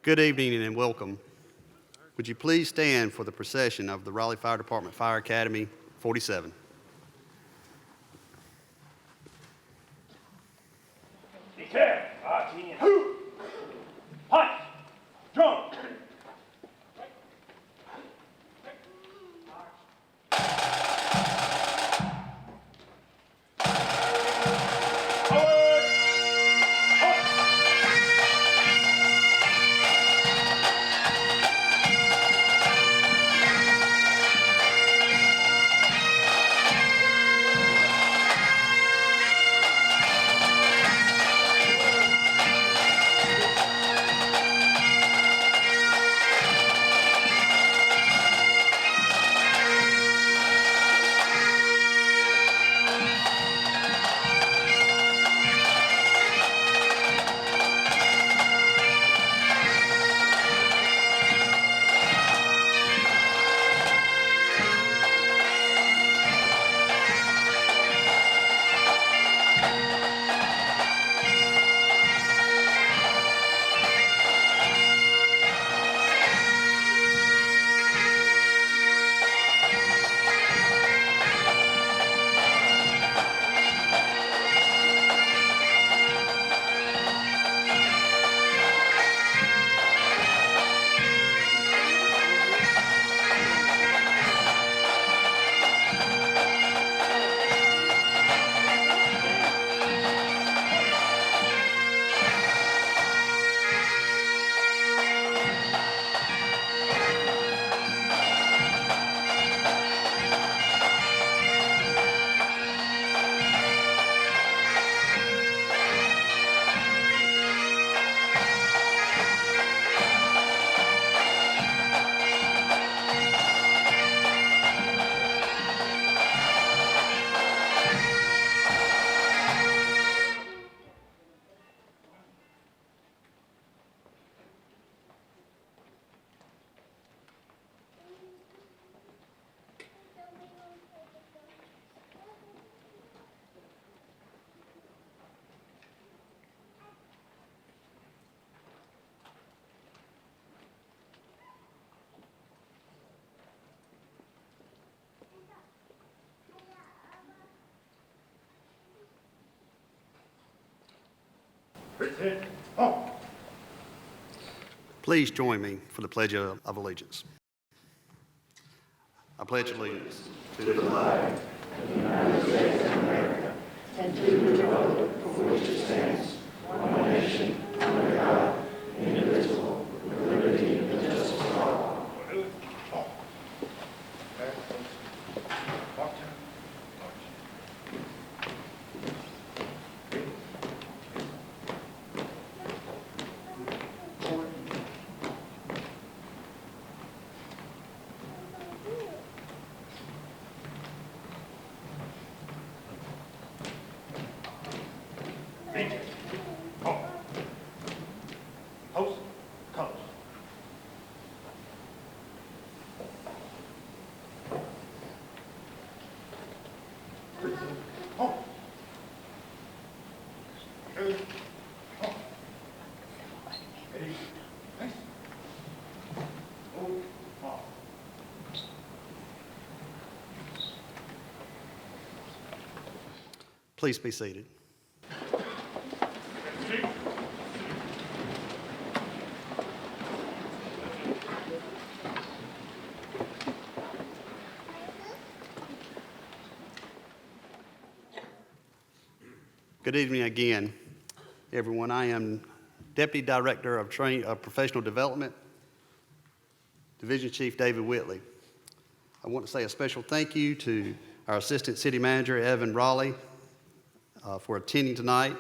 Good evening and welcome. Would you please stand for the procession of the Raleigh Fire Department Fire Academy 47. Declare, RT, who? Punch, drum. Please join me for the Pledge of Allegiance. I pledge allegiance to the flag of the United States of America, and to the republic for which it stands, one nation, under God, indivisible, with liberty and justice for all. Please be seated. Good evening again, everyone. I am Deputy Director of Professional Development, Division Chief David Whitley. I want to say a special thank you to our Assistant City Manager, Evan Raleigh, for attending tonight,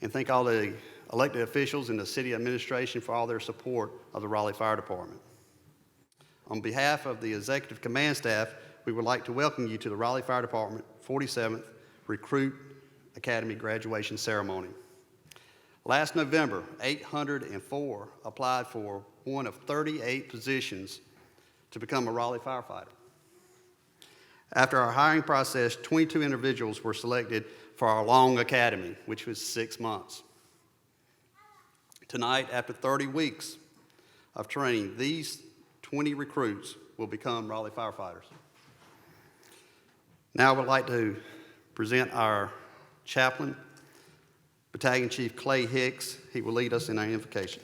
and thank all the elected officials and the city administration for all their support of the Raleigh Fire Department. On behalf of the Executive Command Staff, we would like to welcome you to the Raleigh Fire Department 47th Recruit Academy Graduation Ceremony. Last November, 804 applied for one of 38 positions to become a Raleigh firefighter. After our hiring process, 22 individuals were selected for our long academy, which was 6 months. Tonight, after 30 weeks, of training, these 20 recruits will become Raleigh firefighters. Now I would like to present our chaplain, Battalion Chief Clay Hicks. He will lead us in our invocation.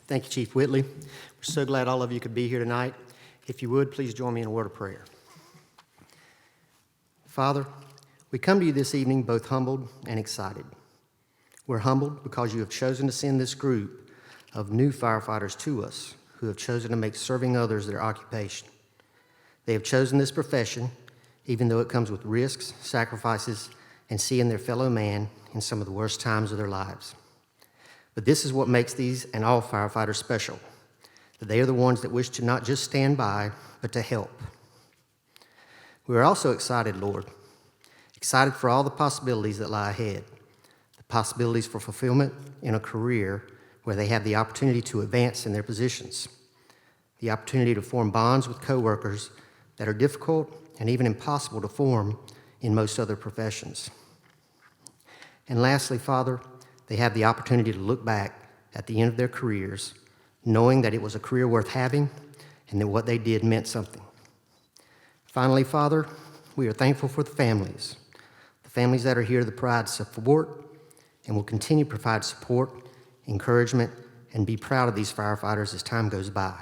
Thank you, Chief Whitley. We're so glad all of you could be here tonight. If you would, please join me in a word of prayer. Father, we come to you this evening both humbled and excited. We're humbled because you have chosen to send this group of new firefighters to us who have chosen to make serving others their occupation. They have chosen this profession, even though it comes with risks, sacrifices, and seeing their fellow man in some of the worst times of their lives. But this is what makes these and all firefighters special, that they are the ones that wish to not just stand by, but to help. We are also excited, Lord, excited for all the possibilities that lie ahead, the possibilities for fulfillment in a career where they have the opportunity to advance in their positions, the opportunity to form bonds with coworkers that are difficult and even impossible to form in most other professions. And lastly, Father, they have the opportunity to look back at the end of their careers, knowing that it was a career worth having and that what they did meant something. Finally, Father, we are thankful for the families that are here to provide support and will continue to provide support, encouragement, and be proud of these firefighters as time goes by.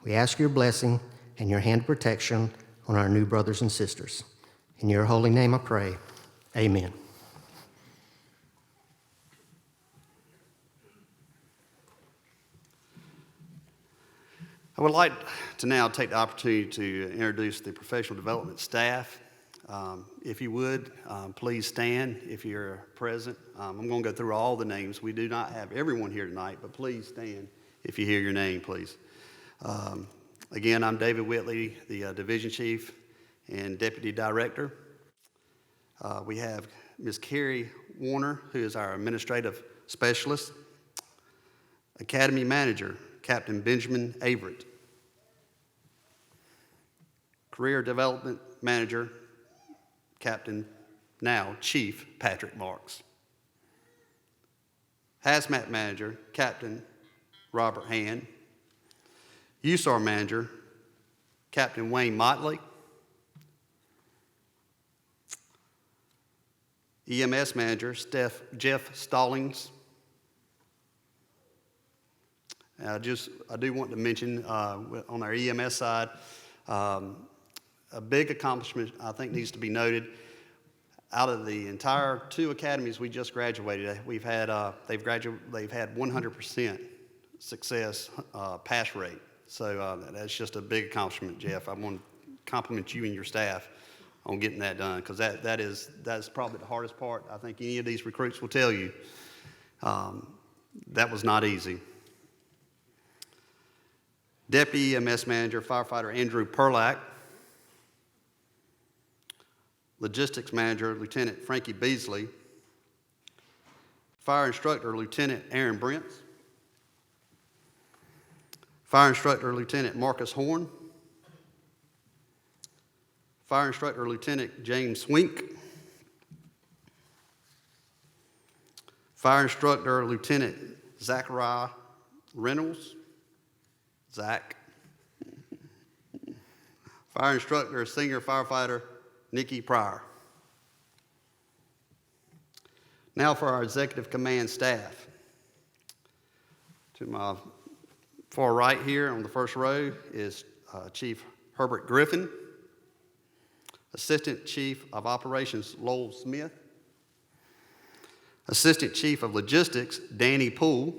We ask your blessing and your hand of protection on our new brothers and sisters. In your holy name I pray, amen. I would like to now take the opportunity to introduce the professional development staff. If you would, please stand if you're present. I'm going to go through all the names. We do not have everyone here tonight, but please stand if you hear your name, please. Again, I'm David Whitley, the Division Chief and Deputy Director. We have Ms. Carrie Warner, who is our Administrative Specialist. Academy Manager, Captain Benjamin Averett. Career Development Manager, Captain, now Chief Patrick Marks. Hazmat Manager, Captain Robert Hand. USAR Manager, Captain Wayne Motley. EMS Manager, Jeff Stallings. I do want to mention on our EMS side, a big accomplishment I think needs to be noted. Out of the entire 2 academies we just graduated, they've had 100% success pass rate. So that's just a big accomplishment, Jeff. I want to compliment you and your staff on getting that done, because that's probably the hardest part. I think any of these recruits will tell you that was not easy. Deputy EMS Manager, Firefighter Andrew Perlack. Logistics Manager, Lieutenant Frankie Beasley. Fire Instructor, Lieutenant Aaron Brents. Fire Instructor, Lieutenant Marcus Horn. Fire Instructor, Lieutenant James Swink. Fire Instructor, Lieutenant Zachariah Reynolds. Zach. Fire Instructor, Senior Firefighter, Nikki Pryor. Now for our Executive Command staff. To my far right here on the first row is Chief Herbert Griffin, Assistant Chief of Operations Lowell Smith, Assistant Chief of Logistics Danny Poole,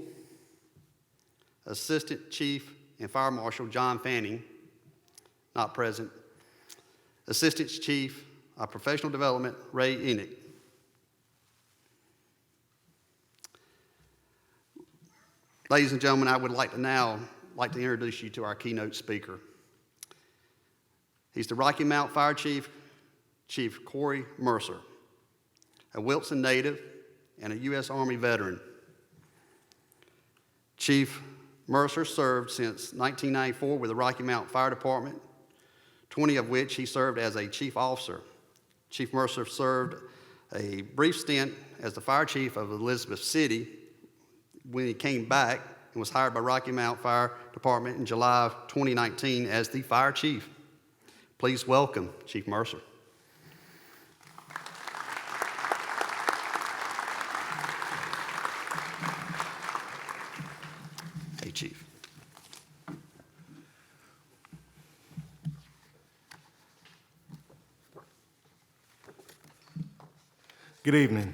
Assistant Chief and Fire Marshal John Fanning, not present, Assistant Chief of Professional Development Ray Enoch. Ladies and gentlemen, I would like to introduce you to our keynote speaker. He's the Rocky Mount Fire Chief, Chief Corey Mercer, a Wilson native and a U.S. Army veteran. Chief Mercer served since 1994 with the Rocky Mount Fire Department, 20 of which he served as a chief officer. Chief Mercer served a brief stint as the fire chief of Elizabeth City when he came back and was hired by Rocky Mount Fire Department in July of 2019 as the fire chief. Please welcome Chief Mercer. Hey, Chief. Good evening.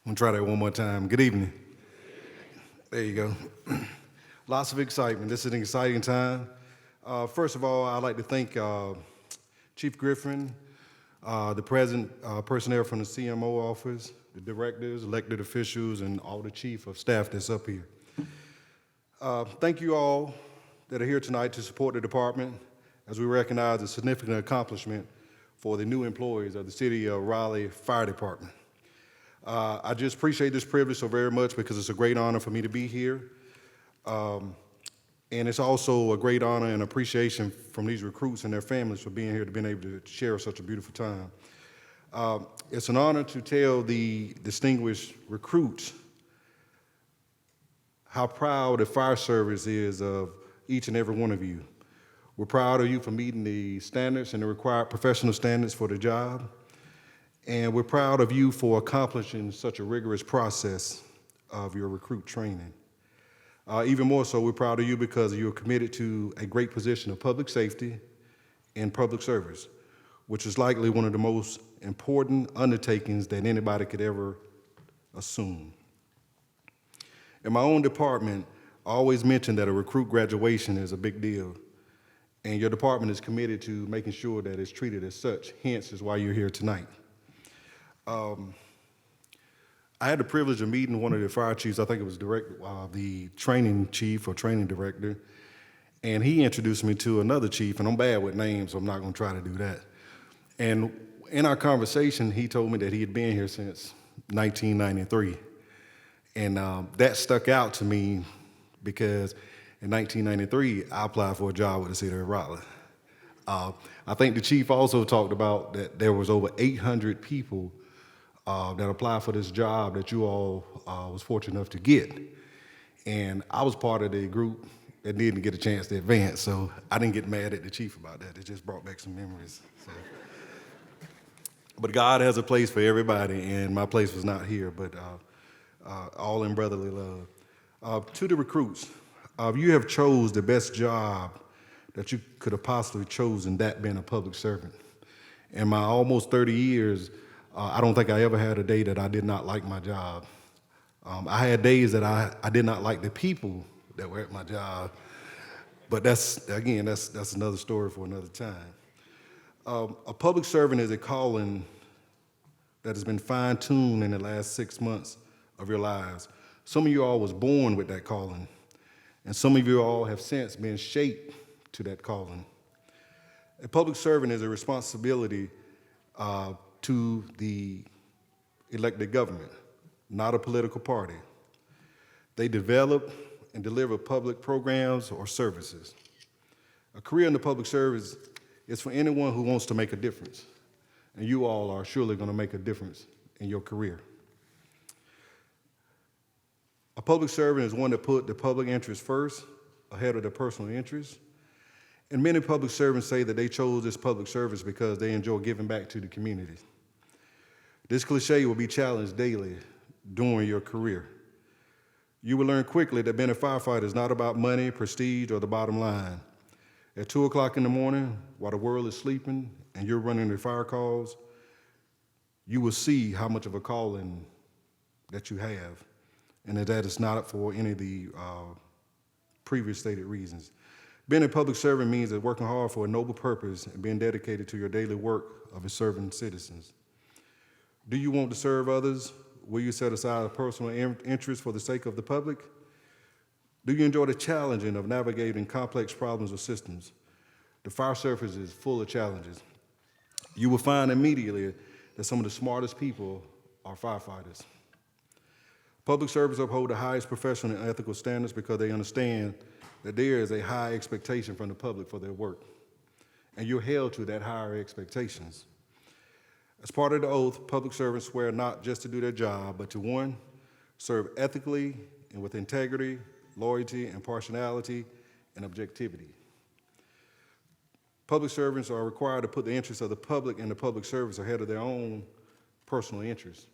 I'm gonna try that one more time. Good evening. There you go. Lots of excitement. This is an exciting time. First of all, I'd like to thank Chief Griffin, the present personnel from the CMO office, the directors, elected officials, and all the chief of staff that's up here. Thank you all that are here tonight to support the department as we recognize a significant accomplishment for the new employees of the City of Raleigh Fire Department. I just appreciate this privilege so very much because it's a great honor for me to be here. And it's also a great honor and appreciation from these recruits and their families for being here, to being able to share such a beautiful time. It's an honor to tell the distinguished recruits how proud the fire service is of each and every one of you. We're proud of you for meeting the standards and the required professional standards for the job. And we're proud of you for accomplishing such a rigorous process of your recruit training. Even more so, we're proud of you because you're committed to a great position of public safety and public service, which is likely one of the most important undertakings that anybody could ever assume. In my own department, I always mention that a recruit graduation is a big deal, and your department is committed to making sure that it's treated as such, hence is why you're here tonight. I had the privilege of meeting one of the fire chiefs, I think it was the training chief or training director, and he introduced me to another chief, and I'm bad with names, so I'm not gonna try to do that. And in our conversation, he told me that he had been here since 1993. And that stuck out to me because in 1993, I applied for a job with the City of Raleigh. I think the chief also talked about that there was over 800 people that applied for this job that you all was fortunate enough to get. And I was part of the group that didn't get a chance to advance, so I didn't get mad at the chief about that. It just brought back some memories. So. But God has a place for everybody, and my place was not here, but all in brotherly love. To the recruits, you have chose the best job that you could have possibly chosen, that being a public servant. In my almost 30 years, I don't think I ever had a day that I did not like my job. I had days that I did not like the people that were at my job, but that's another story for another time. A public servant is a calling that has been fine-tuned in the last 6 months of your lives. Some of you all was born with that calling, and some of you all have since been shaped to that calling. A public servant is a responsibility to the elected government, not a political party. They develop and deliver public programs or services. A career in the public service is for anyone who wants to make a difference, and you all are surely going to make a difference in your career. A public servant is one that put the public interest first ahead of their personal interests. And many public servants say that they chose this public service because they enjoy giving back to the community. This cliche will be challenged daily during your career. You will learn quickly that being a firefighter is not about money, prestige, or the bottom line. At 2 o'clock in the morning, while the world is sleeping and you're running the fire calls, you will see how much of a calling that you have, and that is not for any of the previous stated reasons. Being a public servant means that working hard for a noble purpose and being dedicated to your daily work of serving citizens. Do you want to serve others? Will you set aside a personal interest for the sake of the public? Do you enjoy the challenging of navigating complex problems or systems? The fire service is full of challenges. You will find immediately that some of the smartest people are firefighters. Public servants uphold the highest professional and ethical standards because they understand that there is a high expectation from the public for their work, and you're held to that higher expectations. As part of the oath, public servants swear not just to do their job, but to, one, serve ethically and with integrity, loyalty, impartiality, and objectivity. Public servants are required to put the interests of the public and the public service ahead of their own personal interests.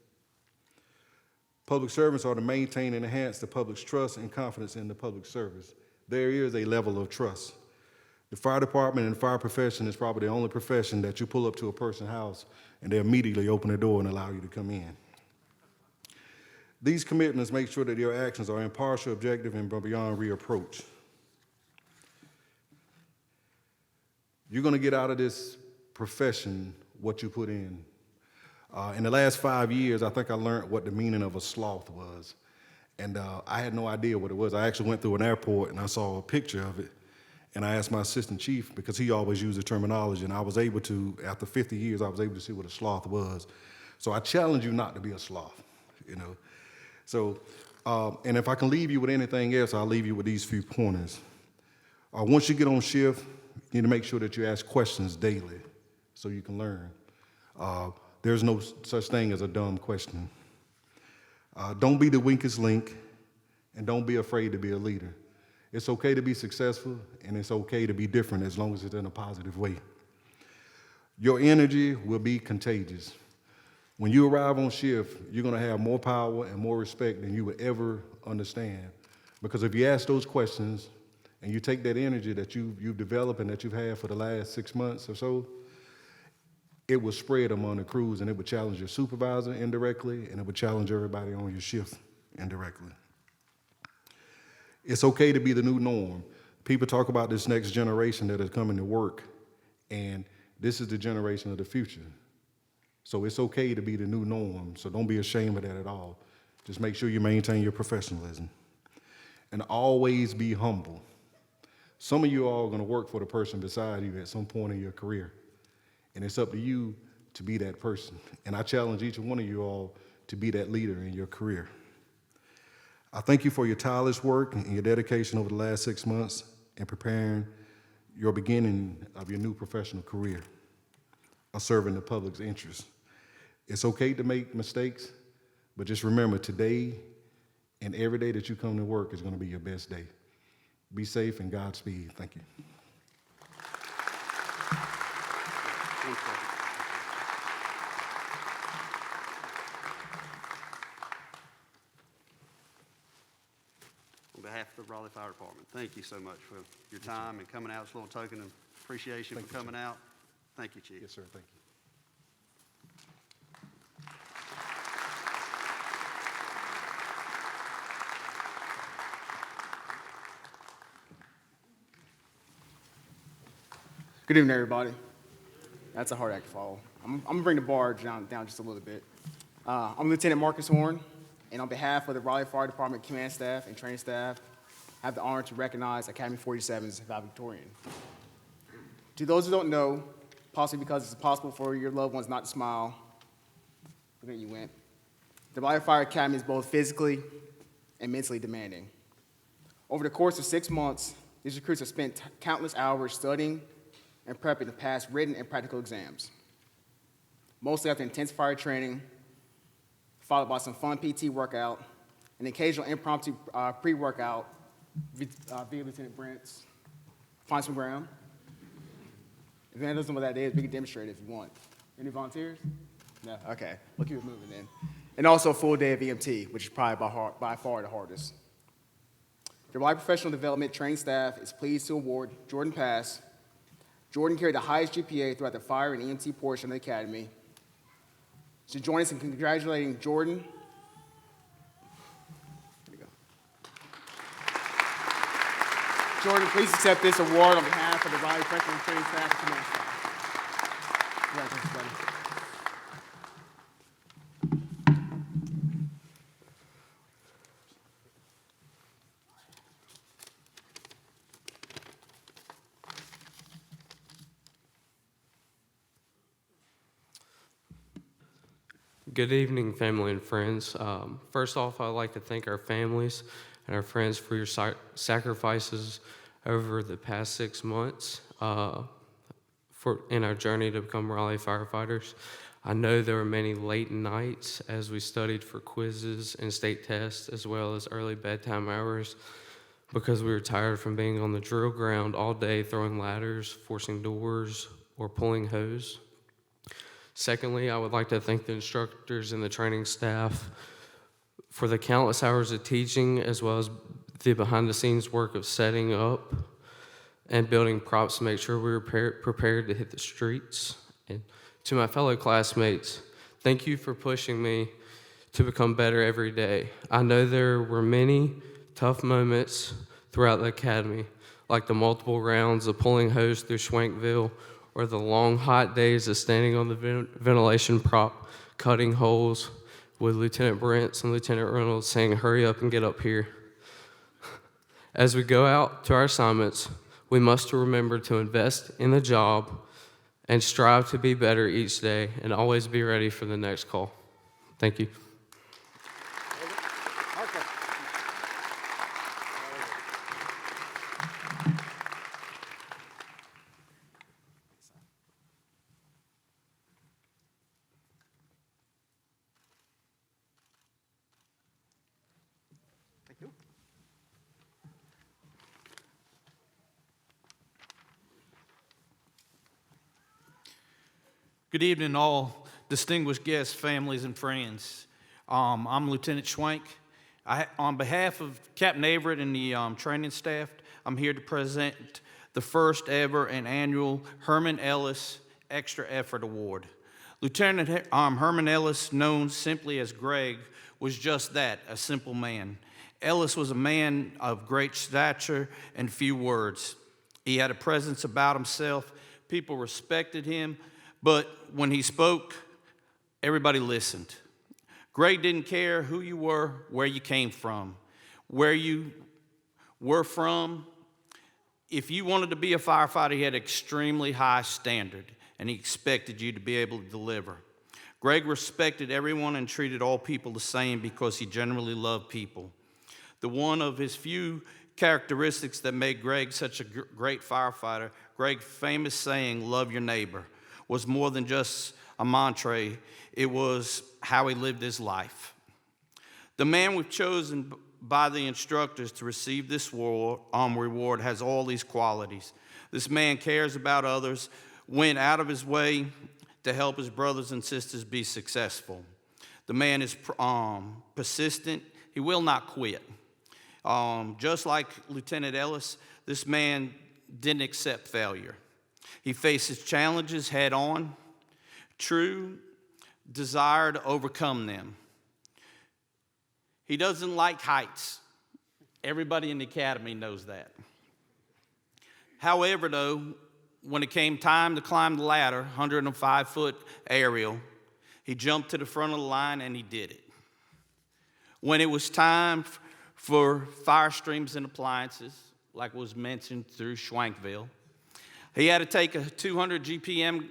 Public servants are to maintain and enhance the public's trust and confidence in the public service. There is a level of trust. The fire department and the fire profession is probably the only profession that you pull up to a person's house and they immediately open the door and allow you to come in. These commitments make sure that your actions are impartial, objective, and beyond reproach. You're going to get out of this profession what you put in. In the last 5 years, I think I learned what the meaning of a sloth was. And I had no idea what it was. I actually went through an airport and I saw a picture of it. And I asked my assistant chief, because he always used the terminology, and I was able to, after 50 years, I was able to see what a sloth was. So I challenge you not to be a sloth, you know. So, and if I can leave you with anything else, I'll leave you with these few pointers. Once you get on shift, you need to make sure that you ask questions daily so you can learn. There's no such thing as a dumb question. Don't be the weakest link, and don't be afraid to be a leader. It's okay to be successful, and it's okay to be different as long as it's in a positive way. Your energy will be contagious. When you arrive on shift, you're going to have more power and more respect than you would ever understand. Because if you ask those questions and you take that energy that you've developed and that you've had for the last 6 months or so, it will spread among the crews, and it would challenge your supervisor indirectly, and it would challenge everybody on your shift indirectly. It's okay to be the new norm. People talk about this next generation that is coming to work, and this is the generation of the future. So it's okay to be the new norm, so don't be ashamed of that at all. Just make sure you maintain your professionalism. And always be humble. Some of you all are going to work for the person beside you at some point in your career, and it's up to you to be that person. And I challenge each one of you all to be that leader in your career. I thank you for your tireless work and your dedication over the last 6 months in preparing your beginning of your new professional career of serving the public's interests. It's okay to make mistakes, but just remember, today and every day that you come to work is going to be your best day. Be safe and Godspeed. Thank you. On behalf of the Raleigh Fire Department, thank you so much for your time and coming out. It's a little token of appreciation for coming out. Thank you, Chief. Yes, sir. Thank you. Good evening, everybody. That's a hard act to follow. I'm gonna bring the bar down just a little bit. I'm Lieutenant Marcus Horn, and on behalf of the Raleigh Fire Department command staff and training staff, I have the honor to recognize Academy 47's valedictorian. To those who don't know, possibly because it's possible for your loved ones not to smile, look at you went. The Raleigh Fire Academy is both physically and mentally demanding. Over the course of 6 months, these recruits have spent countless hours studying and prepping to pass written and practical exams, mostly after intense fire training, followed by some fun PT workout, an occasional impromptu pre-workout via Lieutenant Brent's Find Some Ground. If anyone doesn't know what that is, we can demonstrate it if you want. Any volunteers? No? Okay, we'll keep it moving then. And also a full day of EMT, which is probably by far the hardest. The Raleigh Professional Development training staff is pleased to award Jordan Pass. Jordan carried the highest GPA throughout the fire and EMT portion of the academy. So join us in congratulating Jordan. There you go. Jordan, please accept this award on behalf of the Raleigh Professional Training Staff and Command Staff. Congratulations, buddy. Good evening, family and friends. First off, I'd like to thank our families and our friends for your sacrifices over the past 6 months in our journey to become Raleigh firefighters. I know there were many late nights as we studied for quizzes and state tests, as well as early bedtime hours, because we were tired from being on the drill ground all day throwing ladders, forcing doors, or pulling hose. Secondly, I would like to thank the instructors and the training staff for the countless hours of teaching, as well as the behind-the-scenes work of setting up and building props to make sure we were prepared to hit the streets. And to my fellow classmates, thank you for pushing me to become better every day. I know there were many tough moments throughout the academy, like the multiple rounds of pulling hose through Schwankville, or the long hot days of standing on the ventilation prop, cutting holes with Lieutenant Brents and Lieutenant Reynolds saying, "Hurry up and get up here." As we go out to our assignments, we must remember to invest in the job and strive to be better each day and always be ready for the next call. Thank you. Good evening, all distinguished guests, families, and friends. I'm Lieutenant Schwank. On behalf of Captain Everett and the training staff, I'm here to present the first ever and annual Herman Ellis Extra Effort Award. Lieutenant Herman Ellis, known simply as Greg, was just that, a simple man. Ellis was a man of great stature and few words. He had a presence about himself. People respected him. But when he spoke, everybody listened. Greg didn't care who you were, where you came from, where you were from. If you wanted to be a firefighter, he had an extremely high standard, and he expected you to be able to deliver. Greg respected everyone and treated all people the same because he generally loved people. The one of his few characteristics that made Greg such a great firefighter, Greg's famous saying, "Love your neighbor," was more than just a mantra. It was how he lived his life. The man we've chosen by the instructors to receive this reward has all these qualities. This man cares about others, went out of his way to help his brothers and sisters be successful. The man is persistent. He will not quit. Just like Lieutenant Ellis, this man didn't accept failure. He faces challenges head on, true desire to overcome them. He doesn't like heights. Everybody in the academy knows that. However, though, when it came time to climb the ladder, 105-foot aerial, he jumped to the front of the line and he did it. When it was time for fire streams and appliances, like was mentioned through Schwankville, he had to take a 200 GPM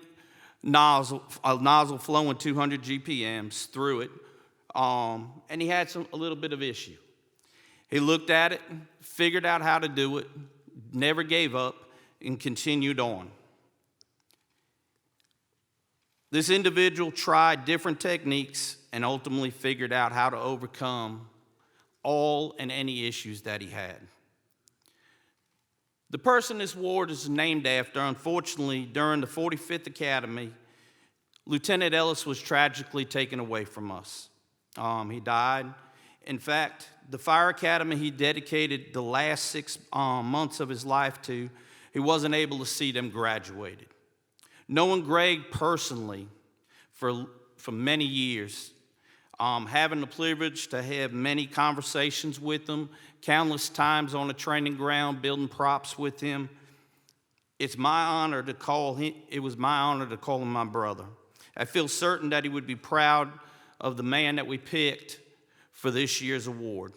nozzle flowing 200 GPMs through it, and he had a little bit of issue. He looked at it, figured out how to do it, never gave up, and continued on. This individual tried different techniques and ultimately figured out how to overcome all and any issues that he had. The person this award is named after, unfortunately, during the 45th Academy, Lieutenant Ellis was tragically taken away from us. He died. In fact, the Fire Academy he dedicated the last 6 months of his life to, he wasn't able to see them graduated. Knowing Greg personally for many years, having the privilege to have many conversations with him, countless times on the training ground, building props with him, it was my honor to call him my brother. I feel certain that he would be proud of the man that we picked for this year's award.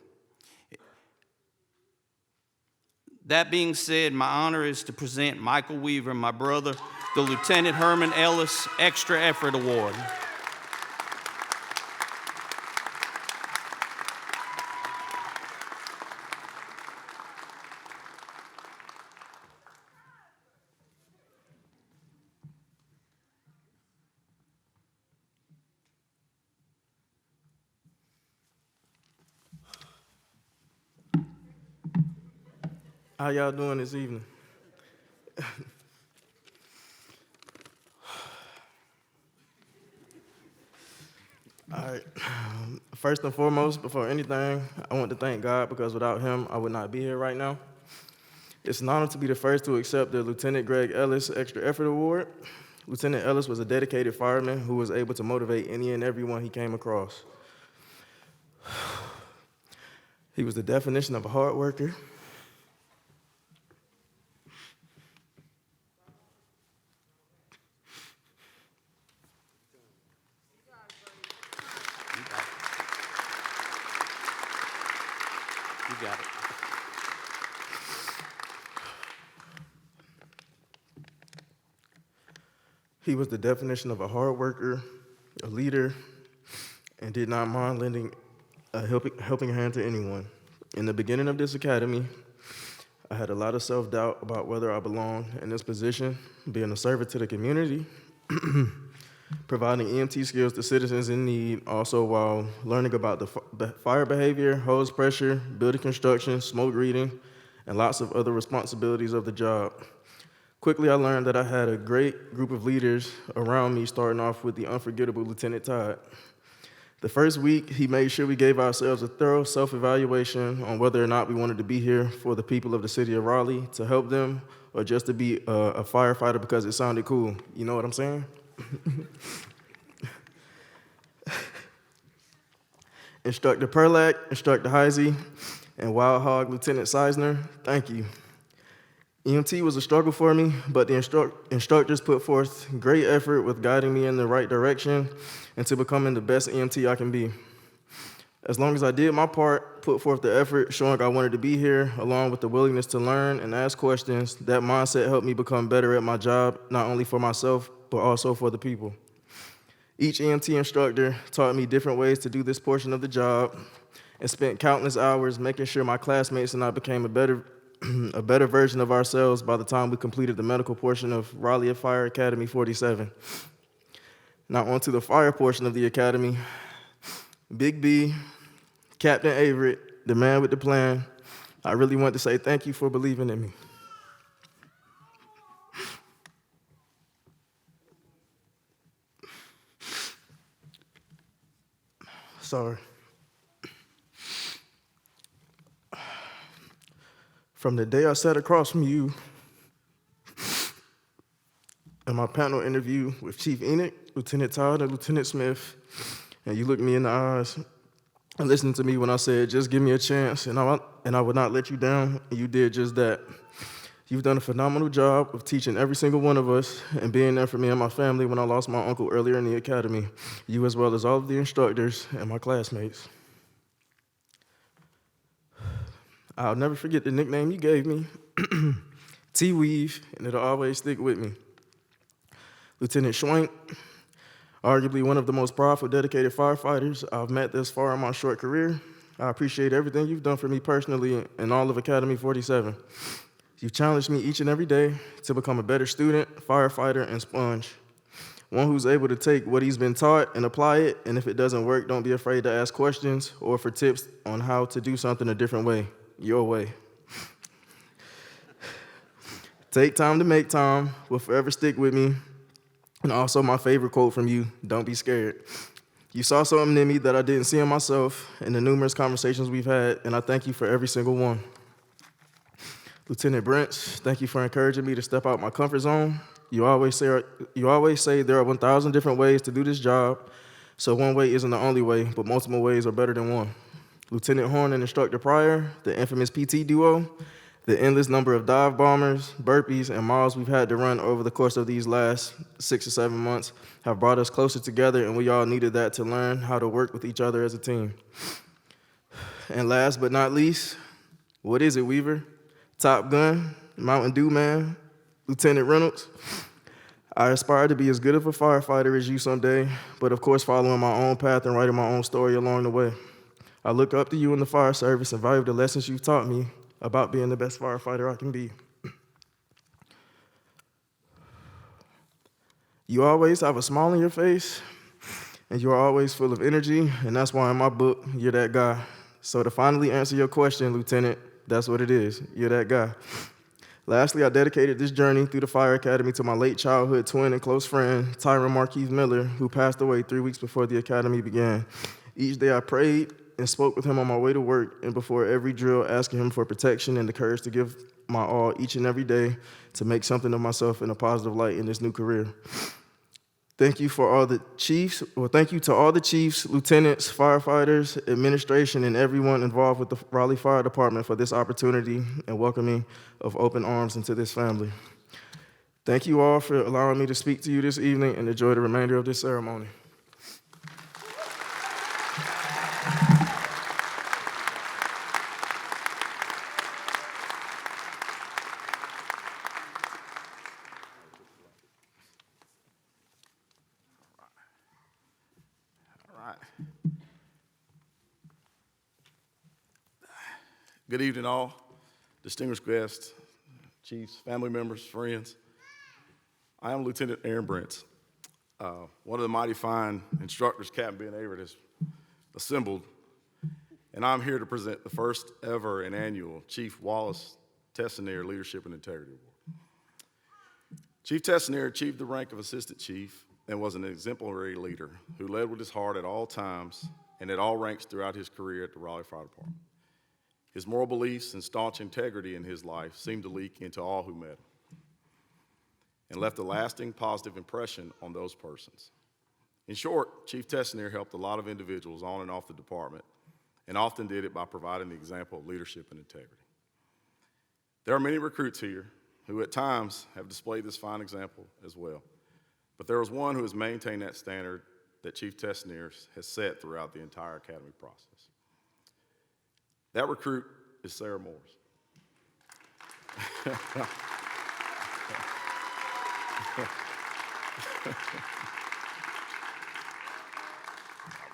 That being said, my honor is to present Michael Weaver, my brother, the Lieutenant Herman Ellis Extra Effort Award. How y'all doing this evening? All right. First and foremost, before anything, I want to thank God because without him, I would not be here right now. It's an honor to be the first to accept the Lieutenant Greg Ellis Extra Effort Award. Lieutenant Ellis was a dedicated fireman who was able to motivate any and everyone he came across. He was the definition of a hard worker. You got it. He was the definition of a hard worker, a leader, and did not mind lending a helping hand to anyone. In the beginning of this academy, I had a lot of self-doubt about whether I belonged in this position, being a servant to the community, providing EMT skills to citizens in need, also while learning about the fire behavior, hose pressure, building construction, smoke reading, and lots of other responsibilities of the job. Quickly, I learned that I had a great group of leaders around me, starting off with the unforgettable Lieutenant Todd. The first week, he made sure we gave ourselves a thorough self-evaluation on whether or not we wanted to be here for the people of the city of Raleigh, to help them, or just to be a firefighter because it sounded cool. You know what I'm saying? Instructor Perlack, Instructor Heisey, and Wild Hog Lieutenant Seisner, thank you. EMT was a struggle for me, but the instructors put forth great effort with guiding me in the right direction and to becoming the best EMT I can be. As long as I did my part, put forth the effort, showing I wanted to be here, along with the willingness to learn and ask questions, that mindset helped me become better at my job, not only for myself, but also for the people. Each EMT instructor taught me different ways to do this portion of the job and spent countless hours making sure my classmates and I became a better version of ourselves by the time we completed the medical portion of Raleigh Fire Academy 47. Now on to the fire portion of the academy. Big B, Captain Averett, the man with the plan, I really want to say thank you for believing in me. Sorry. From the day I sat across from you in my panel interview with Chief Enoch, Lieutenant Todd, and Lieutenant Smith, and you looked me in the eyes and listened to me when I said, just give me a chance, and I would not let you down, and you did just that. You've done a phenomenal job of teaching every single one of us and being there for me and my family when I lost my uncle earlier in the academy, you as well as all of the instructors and my classmates. I'll never forget the nickname you gave me, T-Weave, and it'll always stick with me. Lieutenant Schwank, arguably one of the most powerful, dedicated firefighters I've met this far in my short career. I appreciate everything you've done for me personally and all of Academy 47. You've challenged me each and every day to become a better student, firefighter, and sponge. One who's able to take what he's been taught and apply it, and if it doesn't work, don't be afraid to ask questions or for tips on how to do something a different way, your way. Take time to make time will forever stick with me. And also my favorite quote from you, don't be scared. You saw something in me that I didn't see in myself in the numerous conversations we've had, and I thank you for every single one. Lieutenant Brents, thank you for encouraging me to step out my comfort zone. You always say there are 1,000 different ways to do this job, so one way isn't the only way, but multiple ways are better than one. Lieutenant Horn and Instructor Pryor, the infamous PT duo, the endless number of dive bombers, burpees, and miles we've had to run over the course of these last 6 or 7 months have brought us closer together, and we all needed that to learn how to work with each other as a team. And last but not least, what is it, Weaver? Top Gun, Mountain Dew Man, Lieutenant Reynolds. I aspire to be as good of a firefighter as you someday, but of course following my own path and writing my own story along the way. I look up to you in the fire service and value the lessons you've taught me about being the best firefighter I can be. You always have a smile on your face, and you're always full of energy, and that's why in my book, you're that guy. So to finally answer your question, Lieutenant, That's what it is. You're that guy. Lastly, I dedicated this journey through the Fire Academy to my late childhood twin and close friend, Tyron Marquise Miller, who passed away 3 weeks before the academy began. Each day I prayed and spoke with him on my way to work and before every drill, asking him for protection and the courage to give my all each and every day to make something of myself in a positive light in this new career. Thank you for all the chiefs. Well, thank you to all the chiefs, lieutenants, firefighters, administration, and everyone involved with the Raleigh Fire Department for this opportunity and welcoming of open arms into this family. Thank you all for allowing me to speak to you this evening and enjoy the remainder of this ceremony. Good evening, all. Distinguished guests, chiefs, family members, friends. I am Lieutenant Aaron Brents. One of the mighty fine instructors Captain Ben Averitt has assembled, and I'm here to present the first ever and annual Chief Wallace Tessinier Leadership and Integrity Award. Chief Tessinier achieved the rank of Assistant Chief and was an exemplary leader who led with his heart at all times and at all ranks throughout his career at the Raleigh Fire Department. His moral beliefs and staunch integrity in his life seemed to leak into all who met him and left a lasting positive impression on those persons. In short, Chief Tessinier helped a lot of individuals on and off the department and often did it by providing the example of leadership and integrity. There are many recruits here who at times have displayed this fine example as well, but there was one who has maintained that standard that Chief Tessinier has set throughout the entire academy process. That recruit is Sarah Morris. All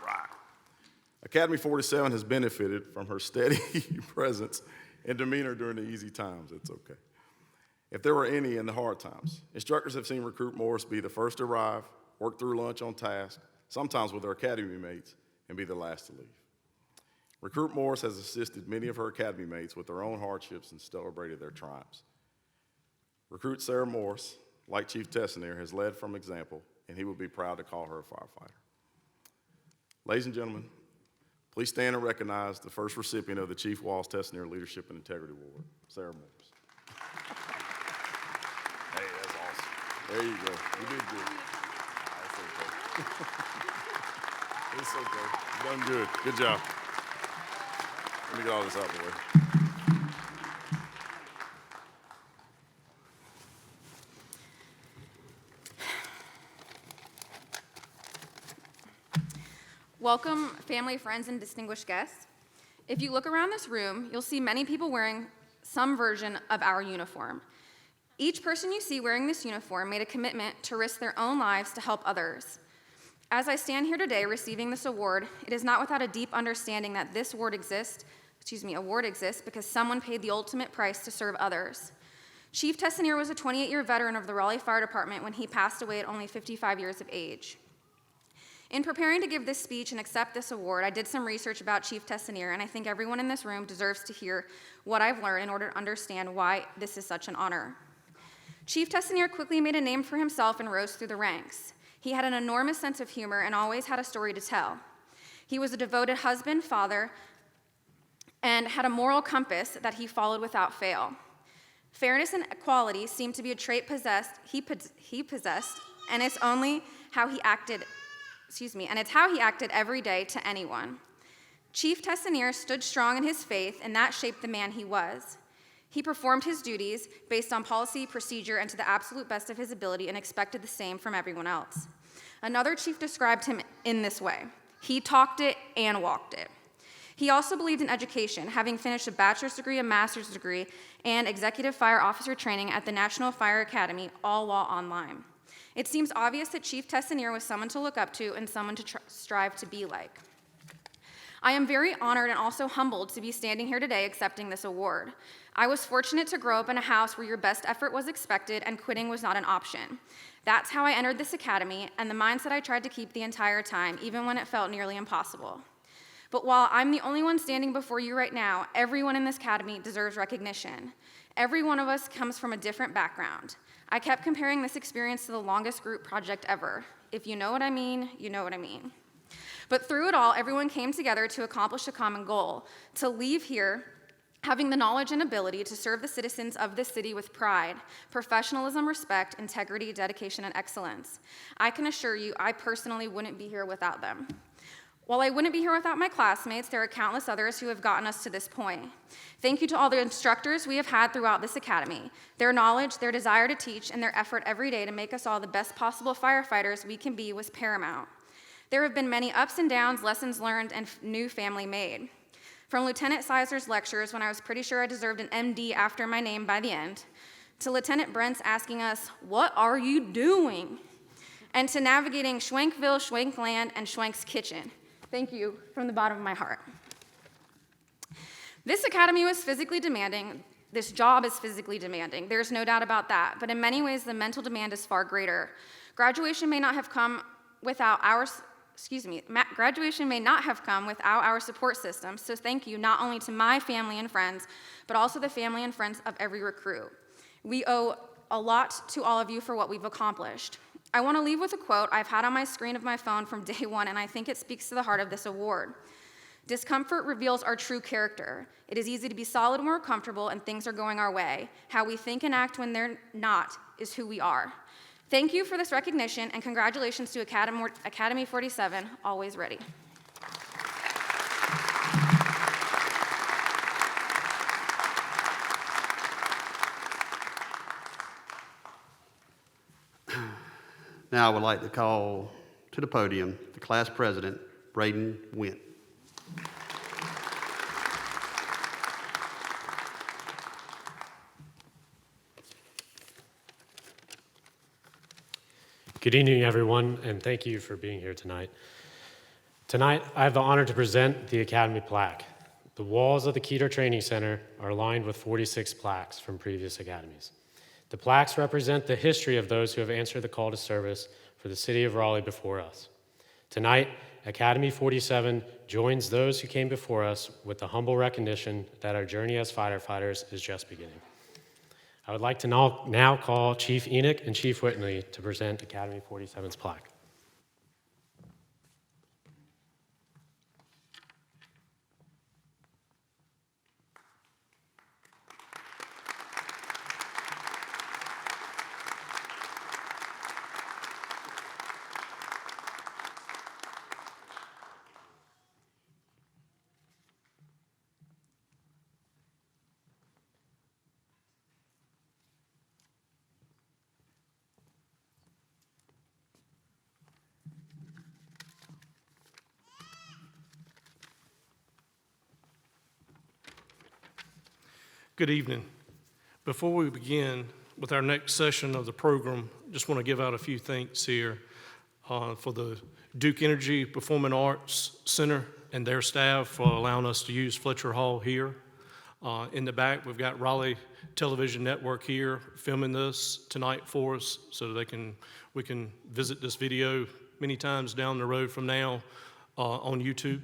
right. Academy 47 has benefited from her steady presence and demeanor during the easy times. It's okay. If there were any in the hard times, instructors have seen Recruit Morris be the first to arrive, work through lunch on task, sometimes with her academy mates, and be the last to leave. Recruit Morris has assisted many of her academy mates with their own hardships and celebrated their triumphs. Recruit Sarah Morris, like Chief Tessinier, has led from example, and he would be proud to call her a firefighter. Ladies and gentlemen, please stand and recognize the first recipient of the Chief Wallace Tessinier Leadership and Integrity Award, Sarah Morris. Hey, that's awesome. There you go. You did good. It's okay. It's okay. You done good. Good job. Let me get all this out of the way. Welcome, family, friends, and distinguished guests. If you look around this room, you'll see many people wearing some version of our uniform. Each person you see wearing this uniform made a commitment to risk their own lives to help others. As I stand here today receiving this award, it is not without a deep understanding that this award exists because someone paid the ultimate price to serve others. Chief Tessinier was a 28-year veteran of the Raleigh Fire Department when he passed away at only 55 years of age. In preparing to give this speech and accept this award, I did some research about Chief Tessinier, and I think everyone in this room deserves to hear what I've learned in order to understand why this is such an honor. Chief Tessinier quickly made a name for himself and rose through the ranks. He had an enormous sense of humor and always had a story to tell. He was a devoted husband, father, and had a moral compass that he followed without fail. Fairness and equality seemed to be a trait he possessed, and it's how he acted every day to anyone. Chief Tessinier stood strong in his faith, and that shaped the man he was. He performed his duties based on policy, procedure, and to the absolute best of his ability, and expected the same from everyone else. Another chief described him in this way: he talked it and walked it. He also believed in education, having finished a bachelor's degree, a master's degree, and executive fire officer training at the National Fire Academy, all while online. It seems obvious that Chief Tessinier was someone to look up to and someone to strive to be like. I am very honored and also humbled to be standing here today accepting this award. I was fortunate to grow up in a house where your best effort was expected and quitting was not an option. That's how I entered this academy, and the mindset I tried to keep the entire time, even when it felt nearly impossible. But while I'm the only one standing before you right now, everyone in this academy deserves recognition. Every one of us comes from a different background. I kept comparing this experience to the longest group project ever. If you know what I mean, you know what I mean. But through it all, everyone came together to accomplish a common goal, to leave here having the knowledge and ability to serve the citizens of this city with pride, professionalism, respect, integrity, dedication, and excellence. I can assure you, I personally wouldn't be here without them. While I wouldn't be here without my classmates, there are countless others who have gotten us to this point. Thank you to all the instructors we have had throughout this academy. Their knowledge, their desire to teach, and their effort every day to make us all the best possible firefighters we can be was paramount. There have been many ups and downs, lessons learned, and new family made. From Lieutenant Sizer's lectures when I was pretty sure I deserved an MD after my name by the end, to Lieutenant Brent's asking us, "What are you doing?" and to navigating Schwankville, Schwankland, and Schwank's kitchen. Thank you from the bottom of my heart. This academy was physically demanding. This job is physically demanding. There's no doubt about that. But in many ways, the mental demand is far greater. Graduation may not have come without our support system. So thank you not only to my family and friends, but also the family and friends of every recruit. We owe a lot to all of you for what we've accomplished. I want to leave with a quote I've had on my screen of my phone from day one, and I think it speaks to the heart of this award. Discomfort reveals our true character. It is easy to be solid when we're comfortable and things are going our way. How we think and act when they're not is who we are. Thank you for this recognition, and congratulations to Academy 47, always ready. Now I would like to call to the podium the class president, Braden Wint. Good evening, everyone, and thank you for being here tonight. Tonight, I have the honor to present the Academy plaque. The walls of the Keeter Training Center are lined with 46 plaques from previous academies. The plaques represent the history of those who have answered the call to service for the city of Raleigh before us. Tonight, Academy 47 joins those who came before us with the humble recognition that our journey as firefighters is just beginning. I would like to now call Chief Enoch and Chief Whitney to present Academy 47's plaque. Good evening. Before we begin with our next session of the program, just want to give out a few thanks here for the Duke Energy Performing Arts Center and their staff for allowing us to use Fletcher Hall here. In the back, we've got Raleigh Television Network here filming this tonight for us so that we can visit this video many times down the road from now on YouTube.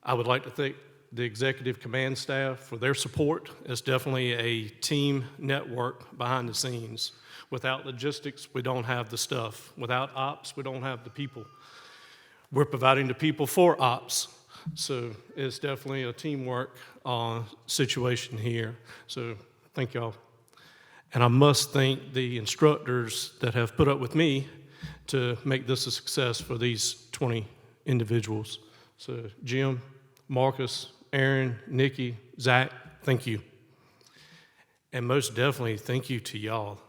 I would like to thank the executive command staff for their support. It's definitely a team network behind the scenes. Without logistics, we don't have the stuff. Without ops, we don't have the people. We're providing the people for ops. So it's definitely a teamwork situation here. So thank y'all. And I must thank the instructors that have put up with me to make this a success for these 20 individuals. So Jim, Marcus, Aaron, Nikki, Zach, thank you. And most definitely, thank you to y'all.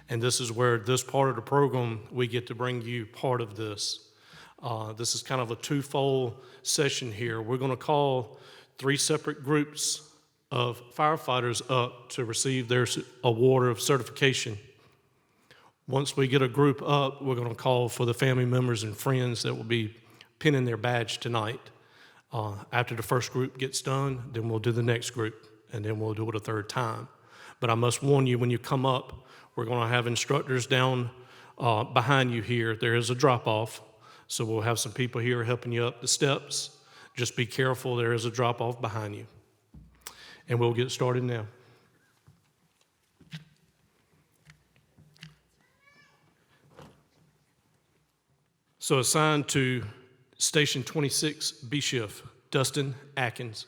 And this is where this part of the program, we get to bring you part of this. This is kind of a twofold session here. We're going to call 3 separate groups of firefighters up to receive their award of certification. Once we get a group up, we're going to call for the family members and friends that will be pinning their badge tonight. After the first group gets done, then we'll do the next group, and then we'll do it a third time. But I must warn you, when you come up, we're going to have instructors down behind you here. There is a drop-off, so we'll have some people here helping you up the steps. Just be careful, there is a drop-off behind you. And we'll get started now. So assigned to Station 26 B Shift, Dustin Atkins.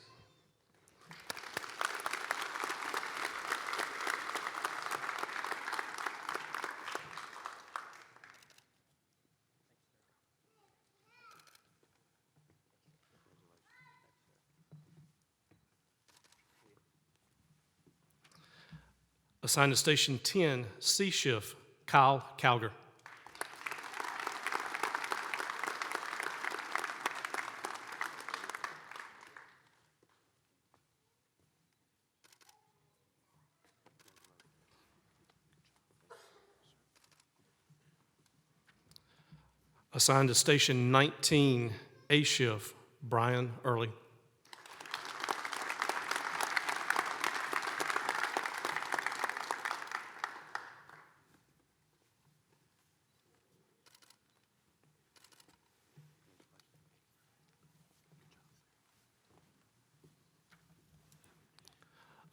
Assigned to Station 10 C Shift, Kyle Calger. Assigned to Station 19 A Shift, Brian Early.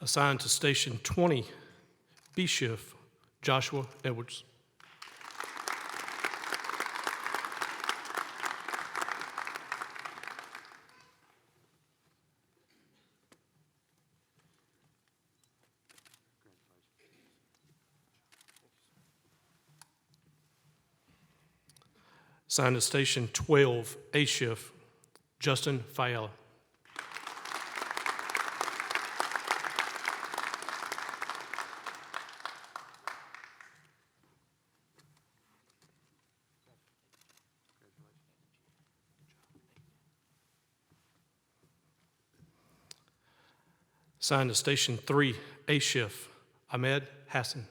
Assigned to Station 20 B Shift, Joshua Edwards. Assigned to Station 12 A Shift, Justin Fiala. Assigned to Station 3 A Shift, Ahmed Hassan.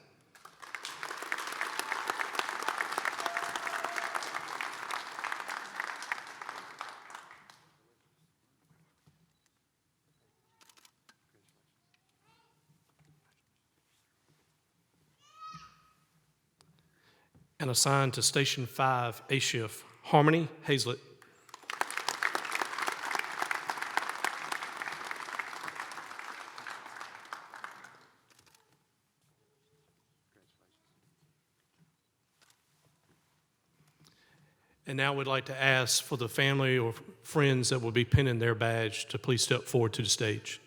And assigned to Station 5 A Shift, Harmony Hazlett. And now we'd like to ask for the family or friends that will be pinning their badge to please step forward to the stage.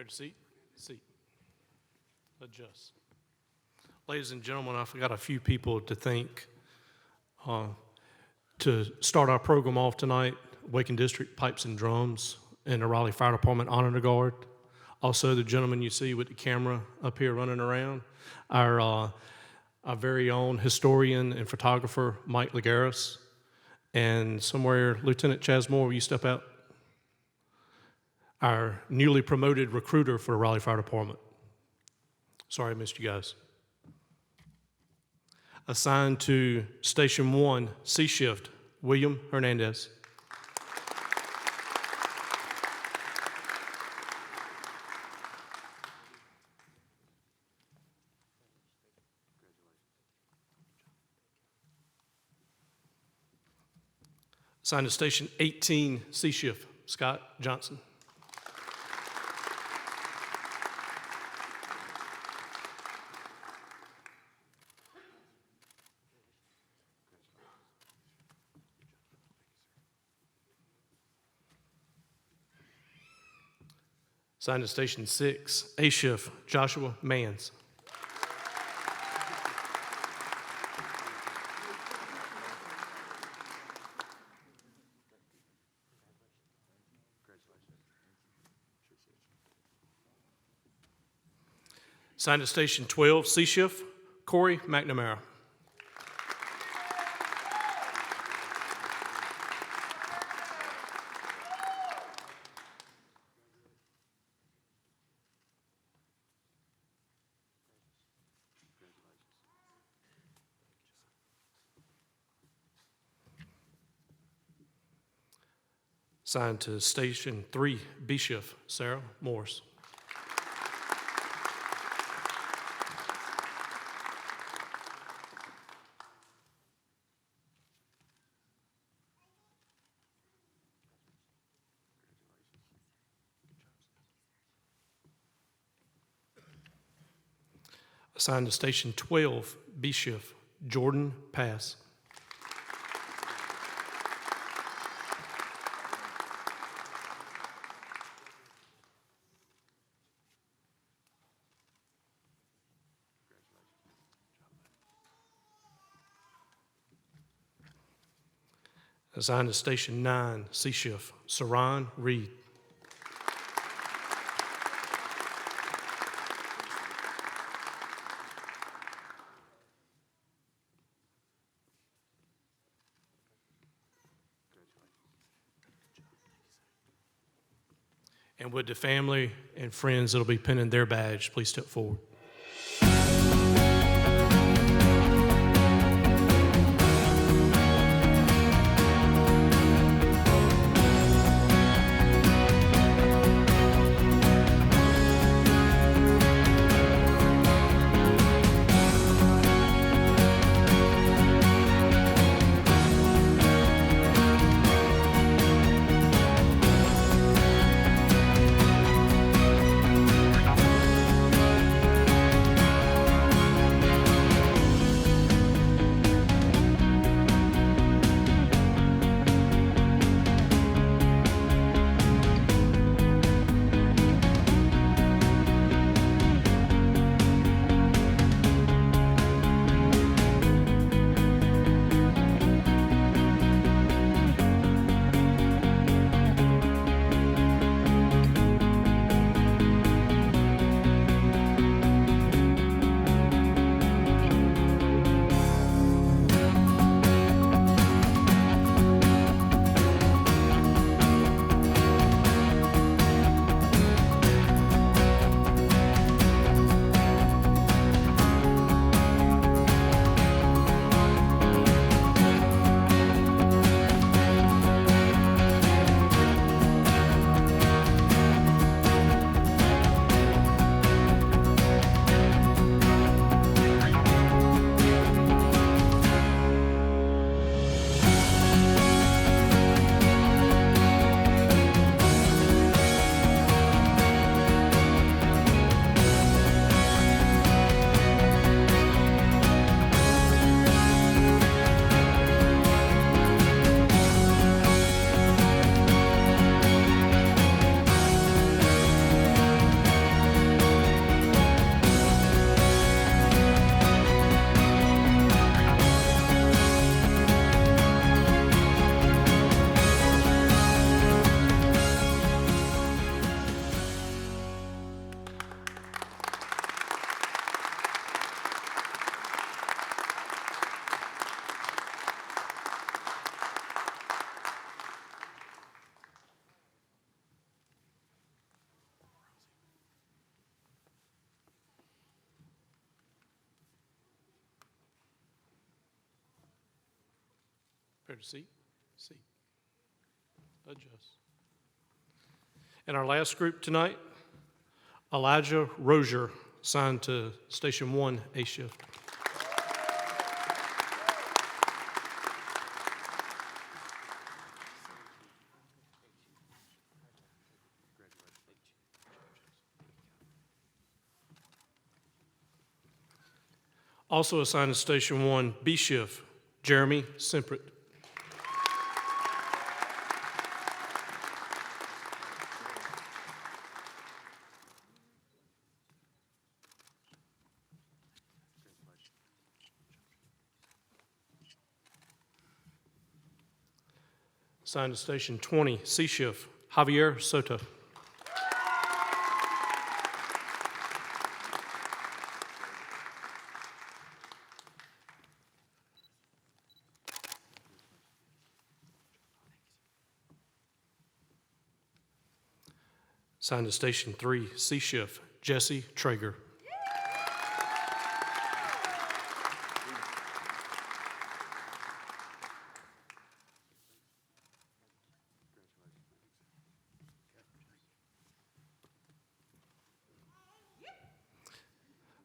Prepare to seat. Seat. Adjust. Ladies and gentlemen, I forgot a few people to thank to start our program off tonight. Waking District Pipes and Drums and the Raleigh Fire Department Honor Guard. Also, the gentleman you see with the camera up here running around, our very own historian and photographer, Mike Lagaris. And somewhere, Lieutenant Chasmore, will you step out? Our newly promoted recruiter for the Raleigh Fire Department. Sorry I missed you guys. Assigned to Station 1, C Shift, William Hernandez. Assigned to Station 18, C Shift, Scott Johnson. Assigned to Station 6, A Shift, Joshua Mans. Assigned to Station 12, C Shift, Corey McNamara. Assigned to Station 3, B Shift, Sarah Morris. Assigned to Station 12, B Shift, Jordan Pass. Assigned to Station 9, C Shift, Saran Reed. And would the family and friends that'll be pinning their badge please step forward? Prepare to seat. Seat. Adjust. And our last group tonight, Elijah Rozier, assigned to Station 1, A shift. Also assigned to Station 1, B shift, Jeremy Semprit. Assigned to Station 20, C shift, Javier Soto. Assigned to Station 3, C shift, Jesse Traeger.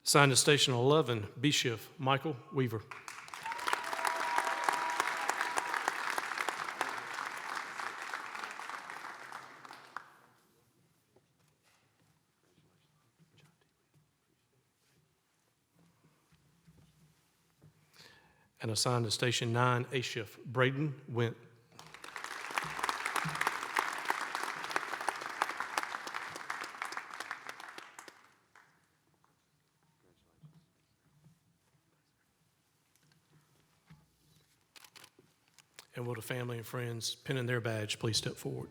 Assigned to Station 11, B shift, Michael Weaver. And assigned to Station 9, A shift, Braden Went. And will the family and friends pinning their badge please step forward?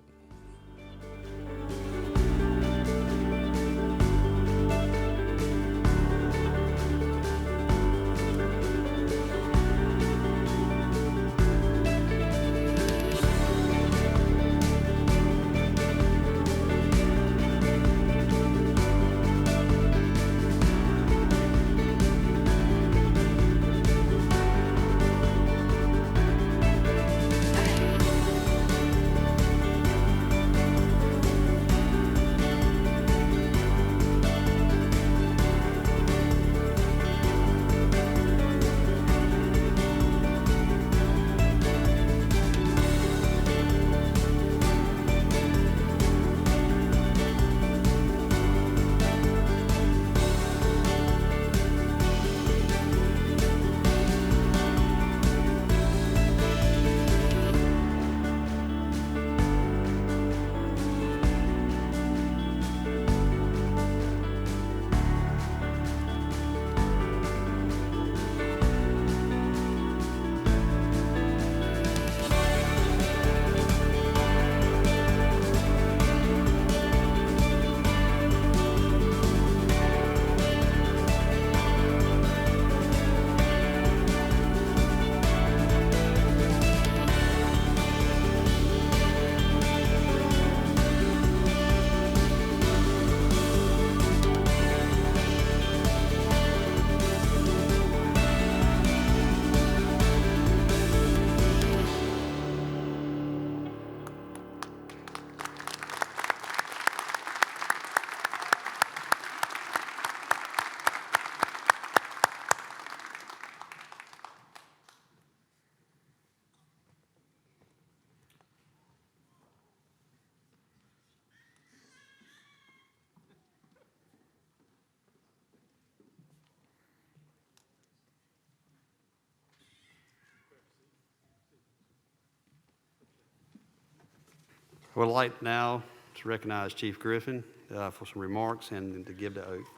I would like now to recognize Chief Griffin for some remarks and to give the oath.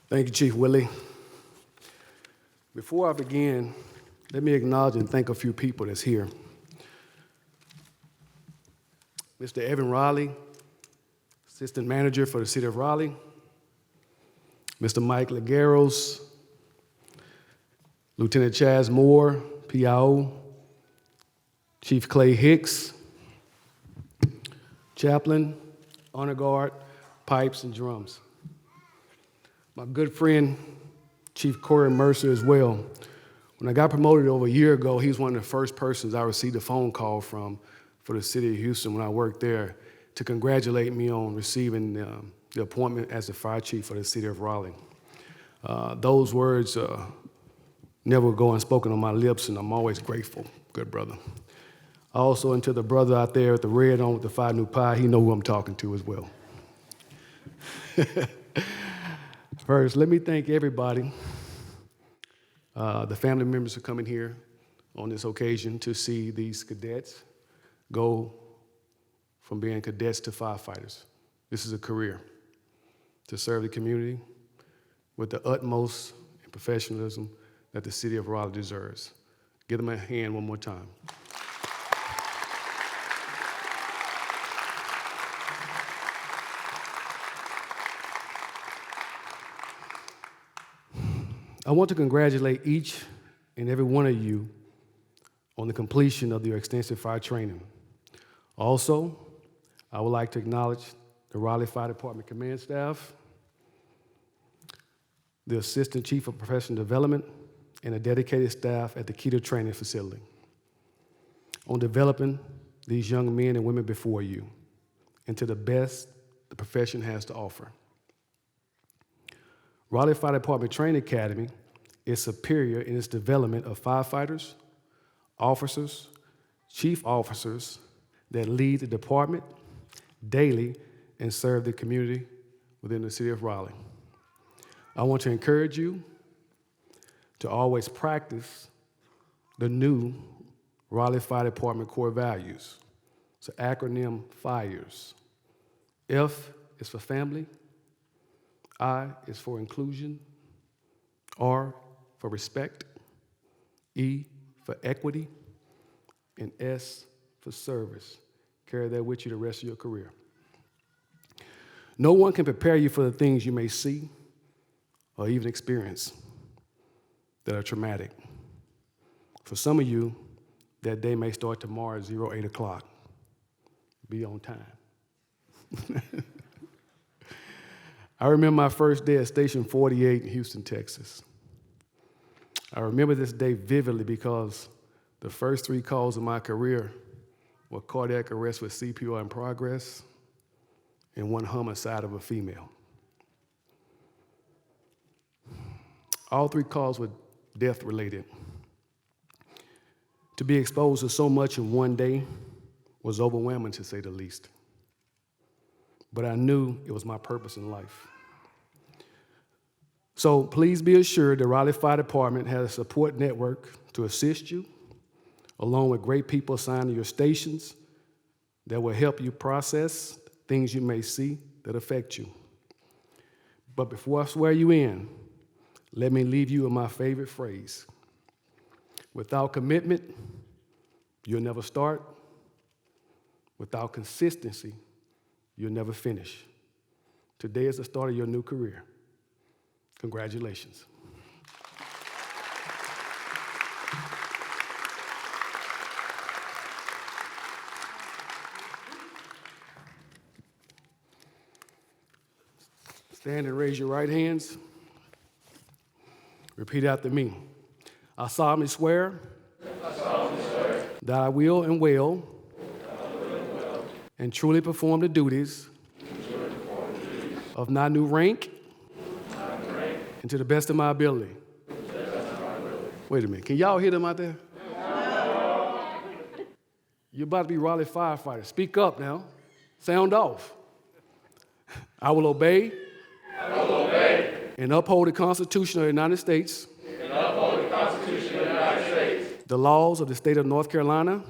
Thank you, Chief Willie. Before I begin, let me acknowledge and thank a few people that's here. Mr. Evan Raleigh, Assistant Manager for the City of Raleigh. Mr. Mike Lagueros, Lieutenant Chaz Moore, PIO, Chief Clay Hicks, Chaplain, Honor Guard, pipes, and drums. My good friend, Chief Corey Mercer as well. When I got promoted over a year ago, he was one of the first persons I received a phone call from for the city of Houston when I worked there to congratulate me on receiving the appointment as the fire chief for the city of Raleigh. Those words never go unspoken on my lips, and I'm always grateful, good brother. Also, and to the brother out there with the red on with the 5 new pie, he know who I'm talking to as well. First, let me thank everybody, the family members who come in here on this occasion to see these cadets go from being cadets to firefighters. This is a career to serve the community with the utmost professionalism that the city of Raleigh deserves. Give them a hand one more time. I want to congratulate each and every one of you on the completion of your extensive fire training. Also, I would like to acknowledge the Raleigh Fire Department command staff, the Assistant Chief of Professional Development, and the dedicated staff at the Keter Training Facility on developing these young men and women before you into the best the profession has to offer. Raleigh Fire Department Training Academy is superior in its development of firefighters, officers, chief officers that lead the department daily and serve the community within the city of Raleigh. I want to encourage you to always practice the new Raleigh Fire Department core values. It's an acronym, FIRES. F is for family, I is for inclusion, R for respect, E for equity, and S for service. Carry that with you the rest of your career. No one can prepare you for the things you may see or even experience that are traumatic. For some of you, that day may start tomorrow at 8 o'clock. Be on time. I remember my first day at Station 48 in Houston, Texas. I remember this day vividly because the first 3 calls of my career were cardiac arrest with CPR in progress and 1 homicide of a female. All 3 calls were death-related. To be exposed to so much in one day was overwhelming, to say the least. But I knew it was my purpose in life. So please be assured the Raleigh Fire Department has a support network to assist you, along with great people assigned to your stations that will help you process things you may see that affect you. But before I swear you in, let me leave you with my favorite phrase. Without commitment, you'll never start. Without consistency, you'll never finish. Today is the start of your new career. Congratulations. Stand and raise your right hands. Repeat after me. I solemnly swear that I will and will and truly perform the duties of my new rank and to the best of my ability. Wait a minute. Can y'all hear them out there? You're about to be Raleigh firefighters. Speak up now. Sound off. I will obey and uphold the Constitution of the United States, the laws of the state of North Carolina,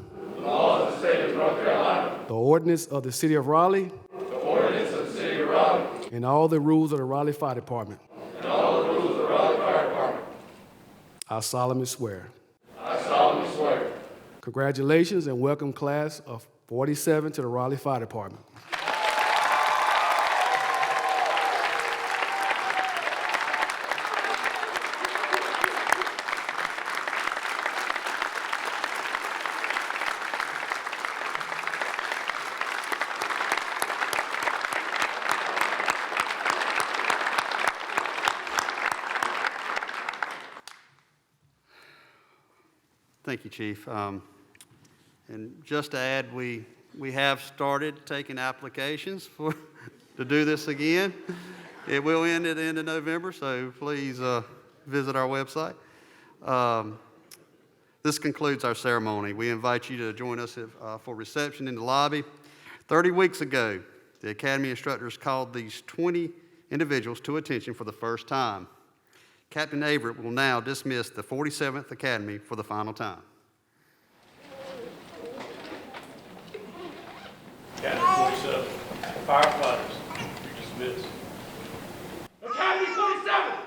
the ordinance of the city of Raleigh, and all the rules of the Raleigh Fire Department. I solemnly swear. Congratulations and welcome class of 47 to the Raleigh Fire Department. Thank you, Chief. And just to add, we have started taking applications to do this again. It will end at the end of November, so please visit our website. This concludes our ceremony. We invite you to join us for reception in the lobby. 30 weeks ago, the Academy instructors called these 20 individuals to attention for the first time. Captain Averett will now dismiss the 47th Academy for the final time. Academy 47, firefighters, you're dismissed. Academy 47!